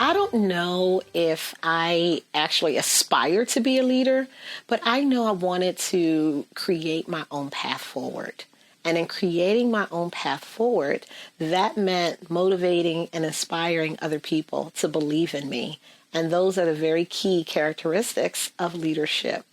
I don't know if I actually aspire to be a leader, but I know I wanted to create my own path forward. And in creating my own path forward, that meant motivating and inspiring other people to believe in me. And those are the very key characteristics of leadership.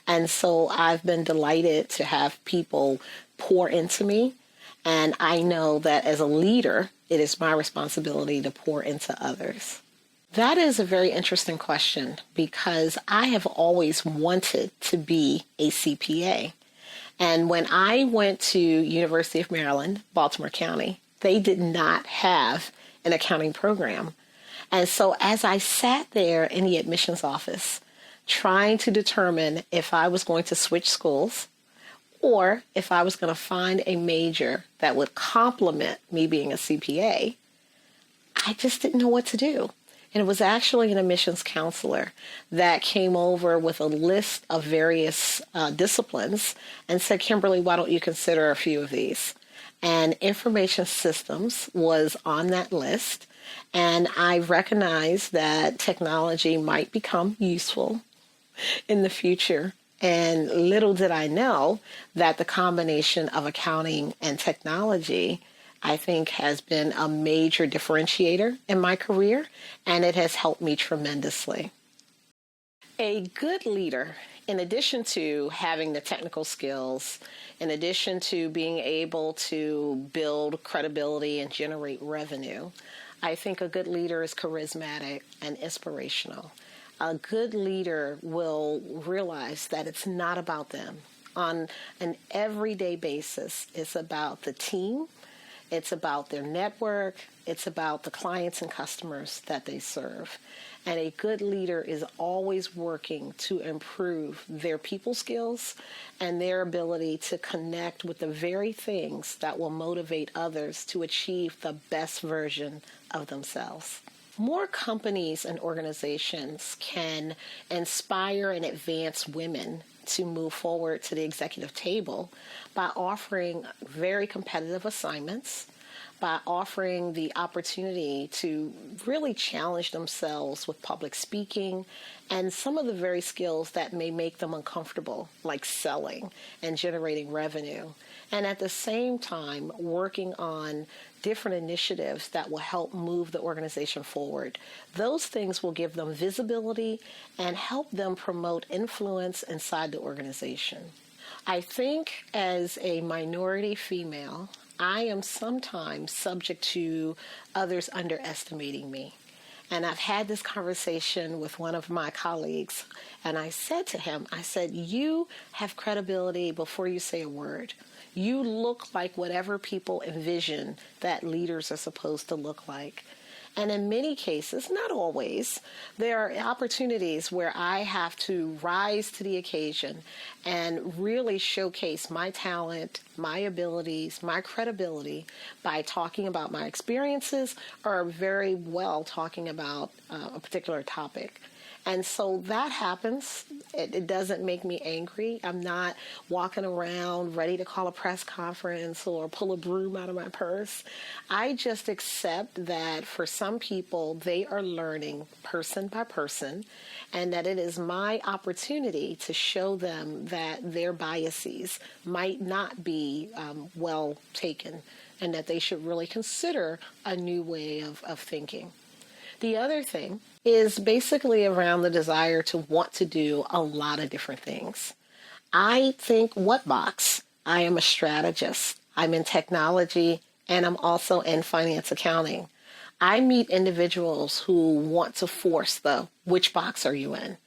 And so I've been delighted to have people pour into me. And I know that as a leader, it is my responsibility to pour into others. That is a very interesting question because I have always wanted to be a CPA. And when I went to University of Maryland, Baltimore County, they did not have an accounting program. And so as I sat there in the admissions office, trying to determine if I was going to switch schools or if I was going to find a major that would complement me being a CPA, I just didn't know what to do. And it was actually an admissions counselor that came over with a list of various disciplines and said, Kimberly, why don't you consider a few of these? And information systems was on that list. And I recognized that technology might become useful in the future. And little did I know that the combination of accounting and technology, I think, has been a major differentiator in my career, and it has helped me tremendously. A good leader, in addition to having the technical skills, in addition to being able to build credibility and generate revenue, I think a good leader is charismatic and inspirational. A good leader will realize that it's not about them. On an everyday basis, it's about the team. It's about their network. It's about the clients and customers that they serve. And a good leader is always working to improve their people skills and their ability to connect with the very things that will motivate others to achieve the best version of themselves. More companies and organizations can inspire and advance women to move forward to the executive table by offering very competitive assignments, by offering the opportunity to really challenge themselves with public speaking and some of the very skills that may make them uncomfortable, like selling and generating revenue. And at the same time, working on different initiatives that will help move the organization forward. Those things will give them visibility and help them promote influence inside the organization. I think as a minority female, I am sometimes subject to others underestimating me. And I've had this conversation with one of my colleagues, and I said to him, you have credibility before you say a word. You look like whatever people envision that leaders are supposed to look like. And in many cases, not always, there are opportunities where I have to rise to the occasion and really showcase my talent, my abilities, my credibility by talking about my experiences or very well talking about a particular topic. And so that happens. It doesn't make me angry. I'm not walking around ready to call a press conference or pull a broom out of my purse. I just accept that for some people, they are learning person by person, and that it is my opportunity to show them that their biases might not be well taken, and that they should really consider a new way of thinking. The other thing is basically around the desire to want to do a lot of different things. I think what box? I am a strategist. I'm in technology, and I'm also in finance accounting. I meet individuals who want to force the which box are you in?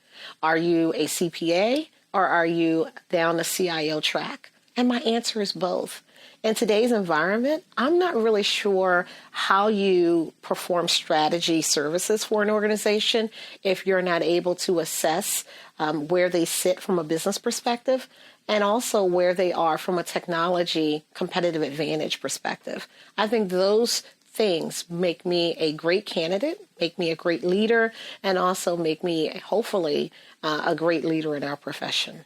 Are you a CPA or are you down the CIO track? And my answer is both. In today's environment, I'm not really sure how you perform strategy services for an organization if you're not able to assess where they sit from a business perspective and also where they are from a technology competitive advantage perspective. I think those things make me a great candidate, make me a great leader, and also make me, hopefully, a great leader in our profession.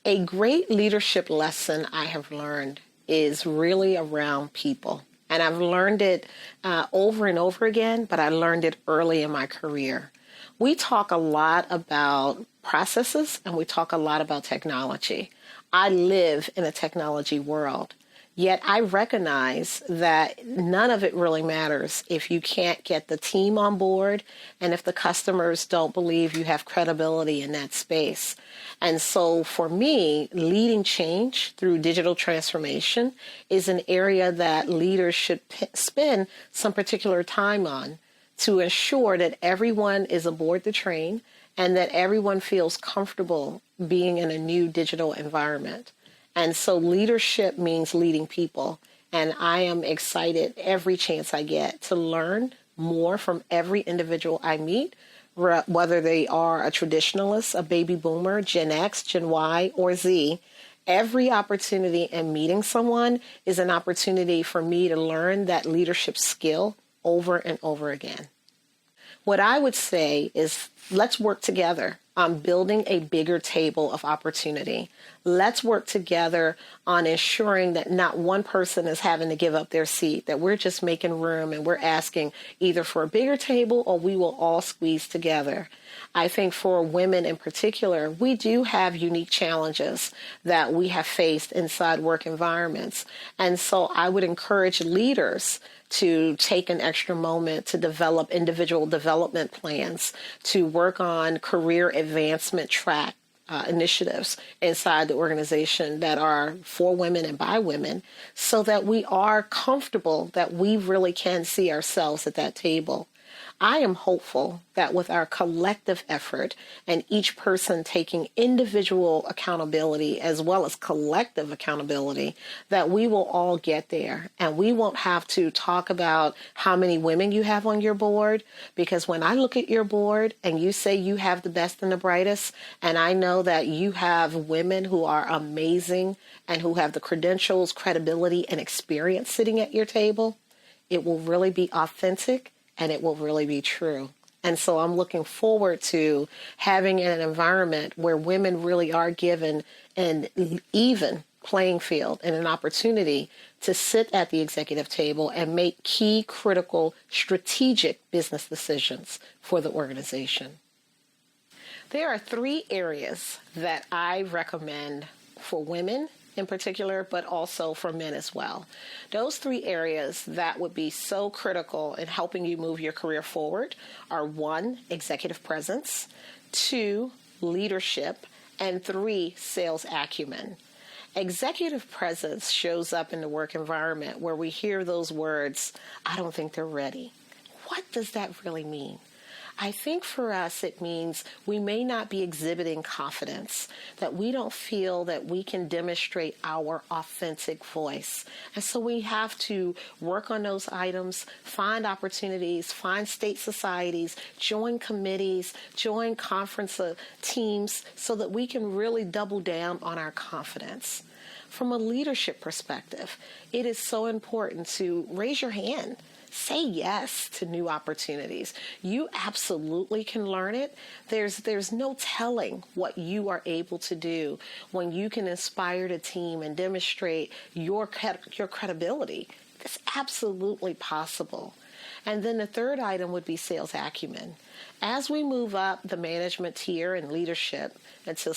A great leadership lesson I have learned is really around people. And I've learned it over and over again, but I learned it early in my career. We talk a lot about processes and we talk a lot about technology. I live in a technology world. Yet I recognize that none of it really matters if you can't get the team on board and if the customers don't believe you have credibility in that space. And so for me, leading change through digital transformation is an area that leaders should spend some particular time on to ensure that everyone is aboard the train and that everyone feels comfortable being in a new digital environment. And so leadership means leading people. And I am excited every chance I get to learn more from every individual I meet, whether they are a traditionalist, a baby boomer, Gen X, Gen Y, or Z. Every opportunity in meeting someone is an opportunity for me to learn that leadership skill over and over again. What I would say is let's work together on building a bigger table of opportunity. Let's work together on ensuring that not one person is having to give up their seat, that we're just making room and we're asking either for a bigger table or we will all squeeze together. I think for women in particular, we do have unique challenges that we have faced inside work environments. And so I would encourage leaders to take an extra moment to develop individual development plans, to work on career advancement track initiatives inside the organization that are for women and by women, so that we are comfortable that we really can see ourselves at that table. I am hopeful that with our collective effort and each person taking individual accountability as well as collective accountability, that we will all get there. And we won't have to talk about how many women you have on your board, because when I look at your board and you say you have the best and the brightest, and I know that you have women who are amazing and who have the credentials, credibility, and experience sitting at your table, it will really be authentic. And it will really be true. And so I'm looking forward to having an environment where women really are given an even playing field and an opportunity to sit at the executive table and make key, critical, strategic business decisions for the organization. There are 3 areas that I recommend for women in particular, but also for men as well. Those 3 areas that would be so critical in helping you move your career forward are 1, executive presence, 2, leadership, and 3, sales acumen. Executive presence shows up in the work environment where we hear those words, I don't think they're ready. What does that really mean? I think for us, it means we may not be exhibiting confidence, that we don't feel that we can demonstrate our authentic voice. And so we have to work on those items, find opportunities, find state societies, join committees, join conference teams so that we can really double down on our confidence. From a leadership perspective, it is so important to raise your hand. Say yes to new opportunities. You absolutely can learn it. There's no telling what you are able to do when you can inspire the team and demonstrate your credibility. It's absolutely possible. And then the third item would be sales acumen. As we move up the management tier and leadership until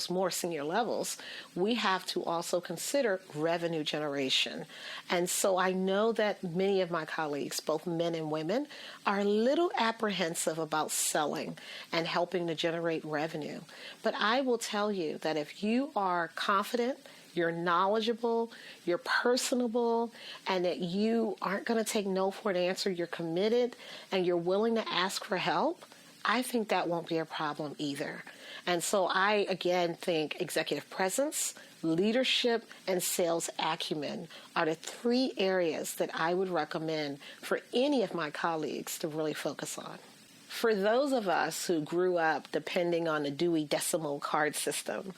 more senior levels, we have to also consider revenue generation. And so I know that many of my colleagues, both men and women, are a little apprehensive about selling and helping to generate revenue. But I will tell you that if you are confident, you're knowledgeable, you're personable, and that you aren't going to take no for an answer, you're committed, and you're willing to ask for help, I think that won't be a problem either. And so I, again, think executive presence, leadership, and sales acumen are the 3 areas that I would recommend for any of my colleagues to really focus on. For those of us who grew up depending on the Dewey Decimal Card system,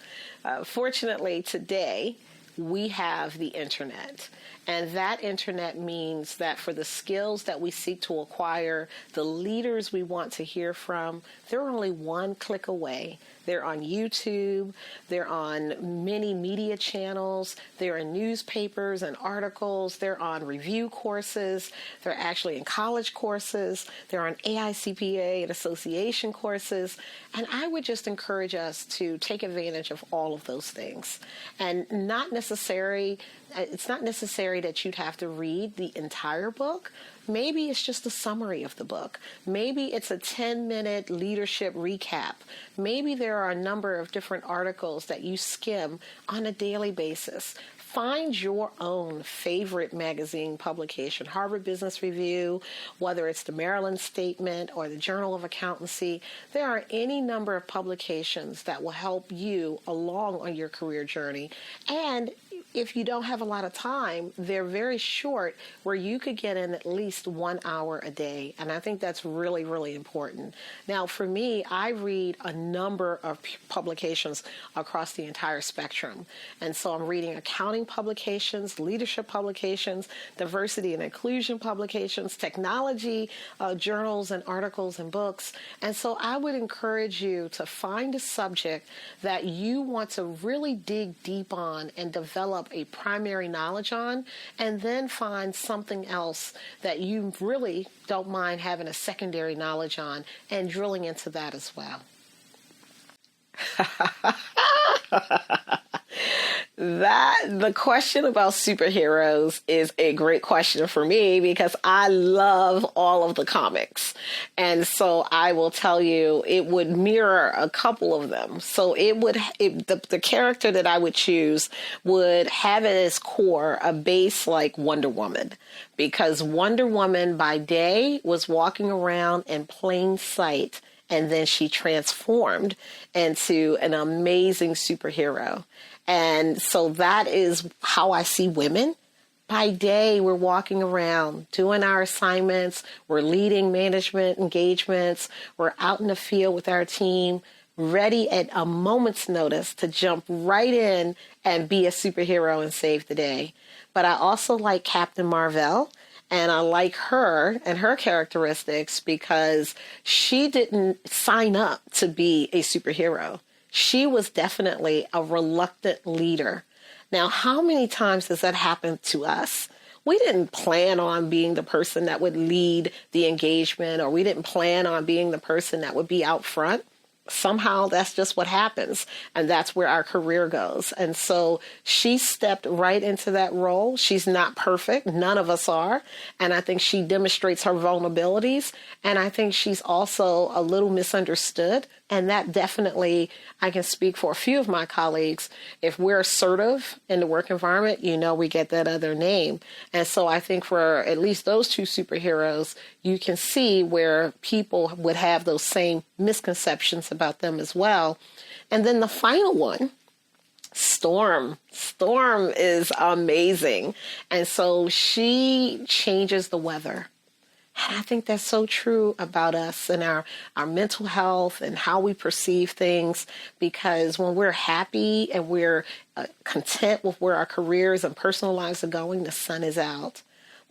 fortunately today we have the internet. And that internet means that for the skills that we seek to acquire, the leaders we want to hear from, they're only one click away. They're on YouTube, they're on many media channels, they're in newspapers and articles, they're on review courses, they're actually in college courses, they're on AICPA and association courses. And I would just encourage us to take advantage of all of those things. And it's not necessary that you'd have to read the entire book. Maybe it's just a summary of the book. Maybe it's a 10-minute leadership recap. Maybe there are a number of different articles that you skim on a daily basis. Find your own favorite magazine publication, Harvard Business Review, whether it's the Maryland Statement or the Journal of Accountancy. There are any number of publications that will help you along on your career journey. And if you don't have a lot of time, they're very short, where you could get in at least 1 hour a day. And I think that's really, really important. Now, for me, I read a number of publications across the entire spectrum. And so I'm reading accounting publications, leadership publications, diversity and inclusion publications, technology journals and articles and books. And so I would encourage you to find a subject that you want to really dig deep on and develop a primary knowledge on, and then find something else that you really don't mind having a secondary knowledge on and drilling into that as well. The question about superheroes is a great question for me, because I love all of the comics. And so I will tell you, it would mirror a couple of them. So the character that I would choose would have at its core a base like Wonder Woman, because Wonder Woman by day was walking around in plain sight, and then she transformed into an amazing superhero. And so that is how I see women. By day, we're walking around doing our assignments. We're leading management engagements. We're out in the field with our team, ready at a moment's notice to jump right in and be a superhero and save the day. But I also like Captain Marvel. And I like her and her characteristics because she didn't sign up to be a superhero. She was definitely a reluctant leader. Now, how many times does that happen to us? We didn't plan on being the person that would lead the engagement, or we didn't plan on being the person that would be out front. Somehow that's just what happens, and that's where our career goes. And so she stepped right into that role. She's not perfect. None of us are. And I think she demonstrates her vulnerabilities. And I think she's also a little misunderstood. And that definitely, I can speak for a few of my colleagues. If we're assertive in the work environment, we get that other name. And so I think for at least those two superheroes, you can see where people would have those same misconceptions about them as well. And then the final one, Storm. Storm is amazing. And so she changes the weather. And I think that's so true about us and our mental health and how we perceive things, because when we're happy and we're content with where our careers and personal lives are going, the sun is out.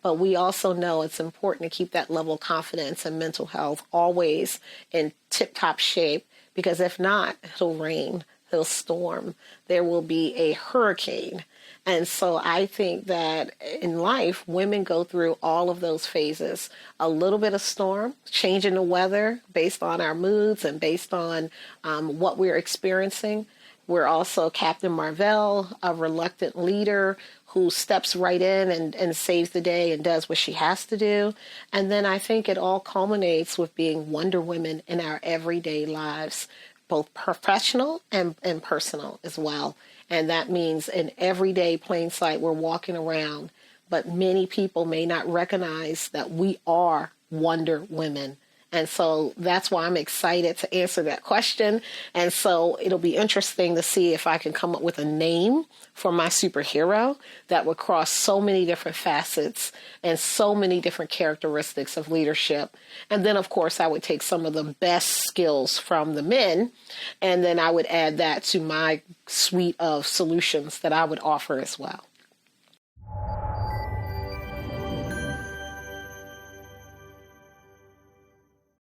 But we also know it's important to keep that level of confidence and mental health always in tip-top shape, because if not, it'll rain, it'll storm, there will be a hurricane. And so I think that in life, women go through all of those phases. A little bit of storm, changing the weather based on our moods and based on what we're experiencing. We're also Captain Marvel, a reluctant leader who steps right in and saves the day and does what she has to do. And then I think it all culminates with being Wonder Women in our everyday lives, both professional and personal as well. And that means in everyday plain sight, we're walking around, but many people may not recognize that we are Wonder Women. And so that's why I'm excited to answer that question. And so it'll be interesting to see if I can come up with a name for my superhero that would cross so many different facets and so many different characteristics of leadership. And then, of course, I would take some of the best skills from the men, and then I would add that to my suite of solutions that I would offer as well.